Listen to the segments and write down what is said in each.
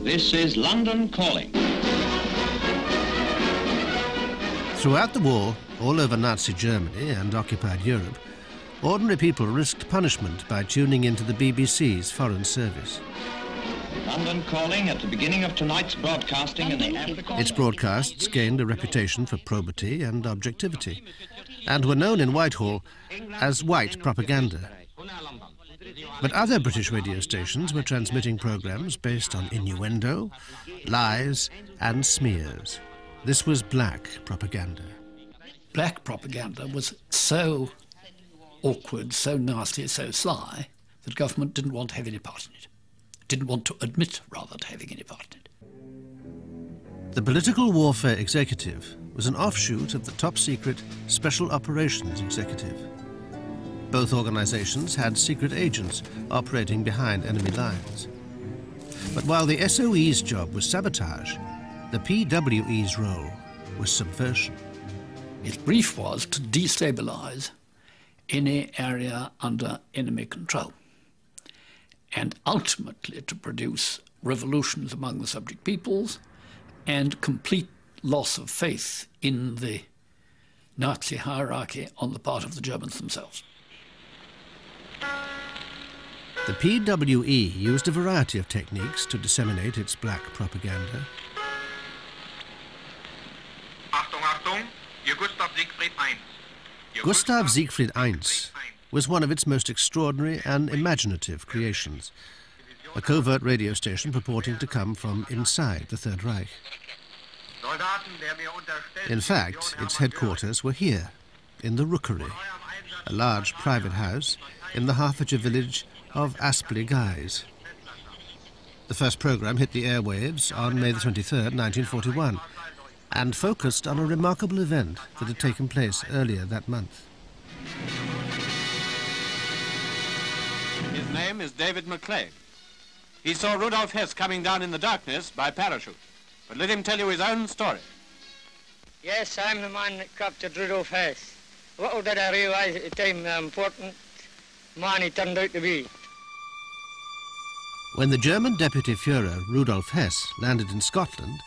This is London Calling. Throughout the war, all over Nazi Germany and occupied Europe, ordinary people risked punishment by tuning into the BBC's Foreign Service. London Calling at the beginning of tonight's broadcasting in the African... Its broadcasts gained a reputation for probity and objectivity, and were known in Whitehall as white propaganda. But other British radio stations were transmitting programmes based on innuendo, lies and smears. This was black propaganda. Black propaganda was so awkward, so nasty, so sly, that government didn't want to have any part in it. Didn't want to admit, rather, to having any part in it. The Political Warfare Executive was an offshoot of the top-secret Special Operations Executive. Both organisations had secret agents operating behind enemy lines. But while the SOE's job was sabotage, the PWE's role was subversion. Its brief was to destabilise any area under enemy control, and ultimately to produce revolutions among the subject peoples and complete loss of faith in the Nazi hierarchy on the part of the Germans themselves. The PWE used a variety of techniques to disseminate its black propaganda. Achtung, Achtung, Ihr Gustav Siegfried I. Gustav Siegfried I was one of its most extraordinary and imaginative creations, a covert radio station purporting to come from inside the Third Reich. In fact, its headquarters were here, in the Rookery, a large private house in the Hertfordshire village of Aspley Guys. The first programme hit the airwaves on May the 23rd, 1941, and focused on a remarkable event that had taken place earlier that month. His name is David McClay. He saw Rudolf Hess coming down in the darkness by parachute. But let him tell you his own story. Yes, I'm the man that captured Rudolf Hess. Little did I realise at the time the important man he turned out to be. When the German Deputy Führer Rudolf Hess landed in Scotland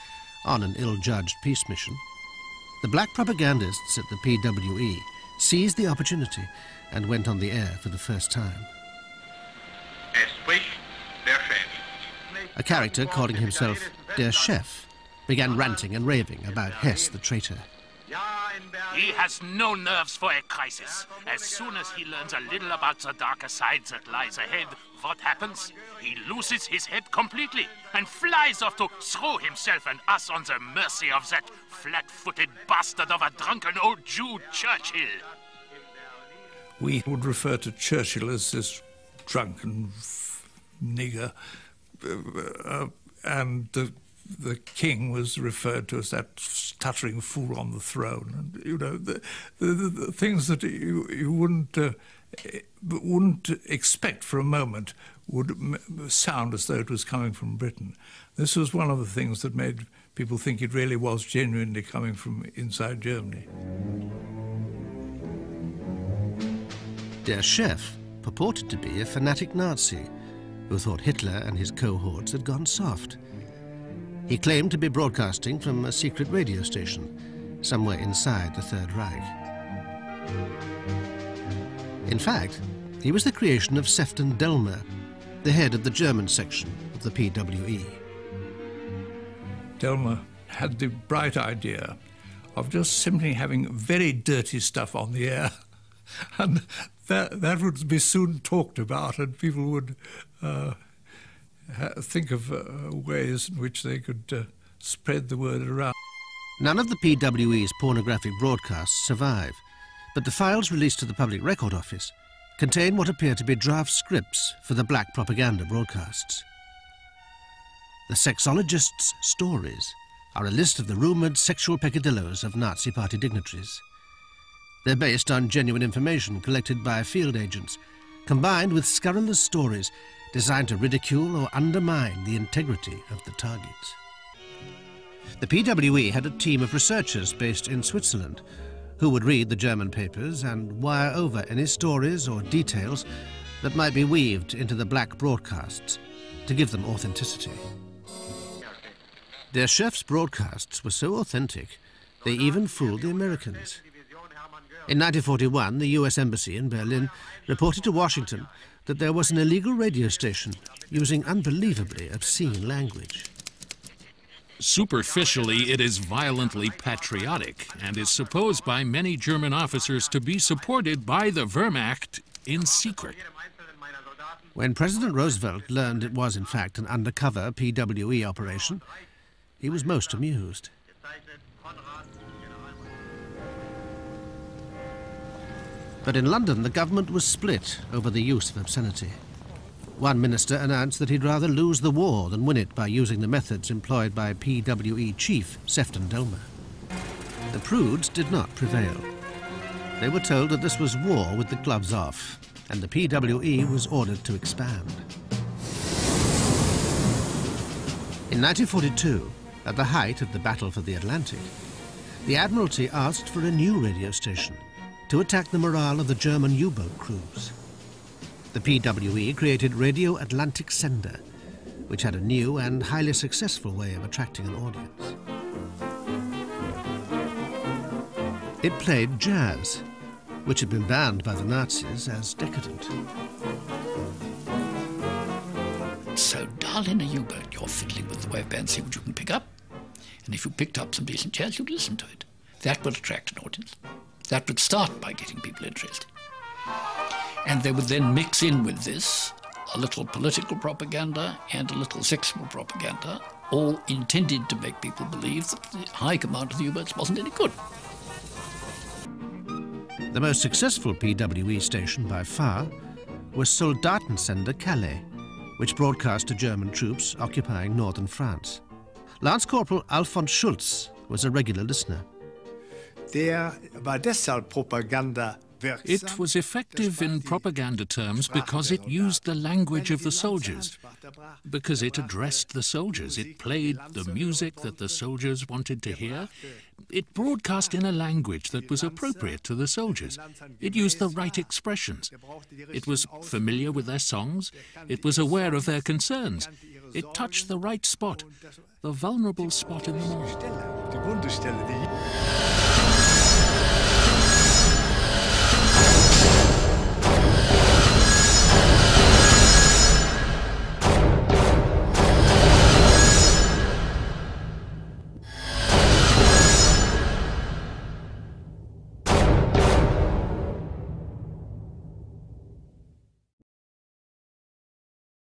on an ill-judged peace mission, the black propagandists at the PWE seized the opportunity and went on the air for the first time. A character calling himself Der Chef began ranting and raving about Hess the traitor. He has no nerves for a crisis. As soon as he learns a little about the darker side that lies ahead, what happens? He loses his head completely and flies off to throw himself and us on the mercy of that flat-footed bastard of a drunken old Jew, Churchill. We would refer to Churchill as this drunken nigger, and the king was referred to as that stuttering fool on the throne. And, you know, the things that you wouldn't expect for a moment would sound as though it was coming from Britain. This was one of the things that made people think it really was genuinely coming from inside Germany. Der Chef purported to be a fanatic Nazi who thought Hitler and his cohorts had gone soft. He claimed to be broadcasting from a secret radio station somewhere inside the Third Reich. In fact, he was the creation of Sefton Delmer, the head of the German section of the PWE. Delmer had the bright idea of just simply having very dirty stuff on the air, and that would be soon talked about, and people would think of ways in which they could spread the word around. None of the PWE's pornographic broadcasts survive, but the files released to the Public Record Office contain what appear to be draft scripts for the black propaganda broadcasts. The Sexologists' Stories are a list of the rumoured sexual peccadilloes of Nazi Party dignitaries. They're based on genuine information collected by field agents, combined with scurrilous stories designed to ridicule or undermine the integrity of the targets. The PWE had a team of researchers based in Switzerland who would read the German papers and wire over any stories or details that might be weaved into the black broadcasts to give them authenticity. Der Chef's broadcasts were so authentic, they even fooled the Americans. In 1941, the US Embassy in Berlin reported to Washington that there was an illegal radio station using unbelievably obscene language. Superficially, it is violently patriotic and is supposed by many German officers to be supported by the Wehrmacht in secret. When President Roosevelt learned it was in fact an undercover PWE operation, he was most amused. But in London, the government was split over the use of obscenity. One minister announced that he'd rather lose the war than win it by using the methods employed by PWE chief Sefton Dolmer. The prudes did not prevail. They were told that this was war with the gloves off, and the PWE was ordered to expand. In 1942, at the height of the Battle for the Atlantic, the Admiralty asked for a new radio station to attack the morale of the German U-boat crews. The PWE created Radio Atlantic Sender, which had a new and highly successful way of attracting an audience. It played jazz, which had been banned by the Nazis as decadent. So dial in a U-boat, you're fiddling with the waveband, see what you can pick up. And if you picked up some decent jazz, you'd listen to it. That would attract an audience. That would start by getting people interested. And they would then mix in with this a little political propaganda and a little sexual propaganda, all intended to make people believe that the high command of the U-boats wasn't any good. The most successful PWE station by far was Soldatensender Calais, which broadcast to German troops occupying northern France. Lance Corporal Alfons Schulz was a regular listener. It was effective in propaganda terms because it used the language of the soldiers, because it addressed the soldiers. It played the music that the soldiers wanted to hear. It broadcast in a language that was appropriate to the soldiers. It used the right expressions. It was familiar with their songs. It was aware of their concerns. It touched the right spot, the vulnerable spot in them all.